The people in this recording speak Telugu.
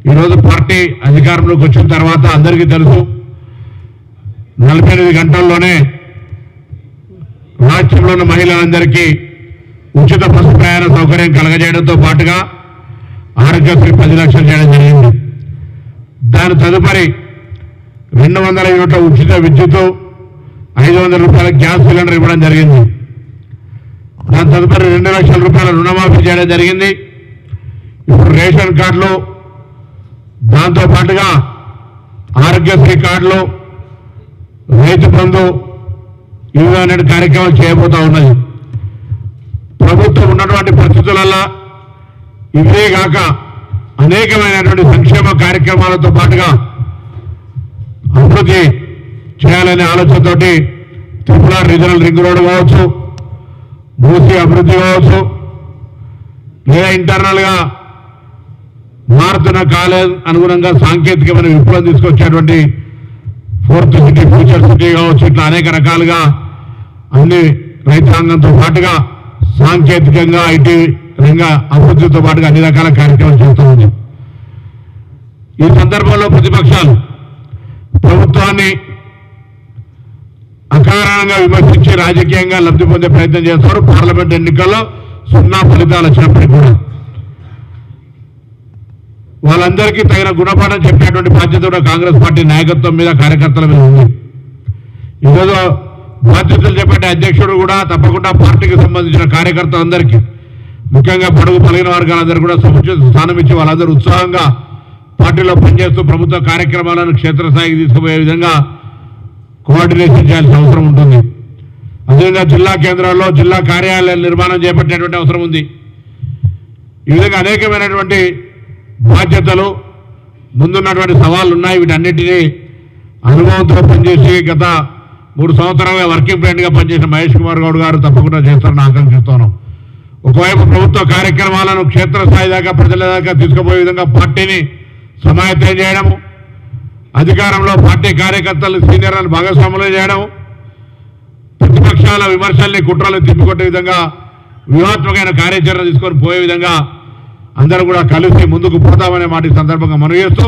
ఈరోజు పార్టీ అధికారంలోకి వచ్చిన తర్వాత అందరికీ తెలుసు 48 గంటల్లోనే రాష్ట్రంలోని మహిళలందరికీ ఉచిత బస్సు ప్రయాణ సౌకర్యం కలగజేయడంతో పాటుగా ఆరోగ్యశ్రీ 10 లక్షలు చేయడం జరిగింది. దాని తదుపరి 200 యూనిట్ల ఉచిత విద్యుత్, 500 రూపాయల గ్యాస్ సిలిండర్ ఇవ్వడం జరిగింది. దాని తదుపరి 2 లక్షల రూపాయల రుణమాఫీ చేయడం జరిగింది. ఇప్పుడు రేషన్ కార్డులు, దాంతో పాటుగా ఆరోగ్యశ్రీ కార్డులు, రైతు బంధు ఇవన్నీ కార్యక్రమాలు చేయబోతా ఉన్నది. ప్రభుత్వం ఉన్నటువంటి పరిస్థితులలో ఇవే కాక అనేకమైనటువంటి సంక్షేమ కార్యక్రమాలతో పాటుగా అభివృద్ధి చేయాలనే ఆలోచనతోటి త్రిపుర రీజనల్ రింగ్ రోడ్డు కావచ్చు, మూసీ అభివృద్ధి కావచ్చు, లేదా ఇంటర్నల్గా మారుతున్న కాలం అనుగుణంగా సాంకేతికమైన విప్లవం తీసుకొచ్చేటువంటి 4th సిటీ, ఫ్యూచర్ సిటీ కావచ్చు, ఇట్లా అనేక రకాలుగా అన్ని రైతాంగంతో పాటుగా సాంకేతికంగా ఐటీ రంగ అభివృద్ధితో పాటుగా అన్ని రకాల కార్యక్రమాలు చేస్తూ ఉంది. ఈ సందర్భంలో ప్రతిపక్షాలు ప్రభుత్వాన్ని అకారణంగా విమర్శించి రాజకీయంగా లబ్ధి పొందే ప్రయత్నం చేస్తారు. పార్లమెంట్ ఎన్నికల్లో 0 ఫలితాలు వచ్చినప్పటికీ కూడా వాళ్ళందరికీ తగిన గుణపాఠం చెప్పేటువంటి బాధ్యత కూడా కాంగ్రెస్ పార్టీ నాయకత్వం మీద, కార్యకర్తల మీద ఉంది. ఈరోజు బాధ్యతలు చెప్పే అధ్యక్షుడు కూడా తప్పకుండా పార్టీకి సంబంధించిన కార్యకర్తలందరికీ, ముఖ్యంగా బడుగు బలహీన వర్గాలందరూ కూడా సముచిత స్థానం ఇచ్చి వాళ్ళందరూ ఉత్సాహంగా పార్టీలో పనిచేస్తూ ప్రభుత్వ కార్యక్రమాలను క్షేత్రస్థాయికి తీసుకుపోయే విధంగా కోఆర్డినేషన్ చేయాల్సిన అవసరం ఉంటుంది. అదేవిధంగా జిల్లా కేంద్రాల్లో జిల్లా కార్యాలయాల నిర్మాణం చేపట్టేటువంటి అవసరం ఉంది. ఈ విధంగా అనేకమైనటువంటి బాధ్యతలు, ముందున్నటువంటి సవాళ్లు ఉన్నాయి. వీటన్నిటినీ అనుభవంతో పనిచేసి గత 3 సంవత్సరాలుగా వర్కింగ్ ప్రెసిడెంట్గా పనిచేసిన మహేష్ కుమార్ గౌడ్ గారు తప్పకుండా చేస్తారని ఆకాంక్షిస్తున్నాం. ఒకవైపు ప్రభుత్వ కార్యక్రమాలను క్షేత్రస్థాయి దాకా, ప్రజల దాకా తీసుకుపోయే విధంగా పార్టీని సమాయత్తం చేయడము, అధికారంలో పార్టీ కార్యకర్తలు సీనియర్లను భాగస్వాములు చేయడం, ప్రతిపక్షాల విమర్శల్ని, కుట్రలను తిప్పికొట్టే విధంగా వ్యూహాత్మకమైన కార్యాచరణ తీసుకొని పోయే విధంగా అందరూ కూడా కలిసి ముందుకు పోతామనే మాట ఈ సందర్భంగా మనవి చేస్తూ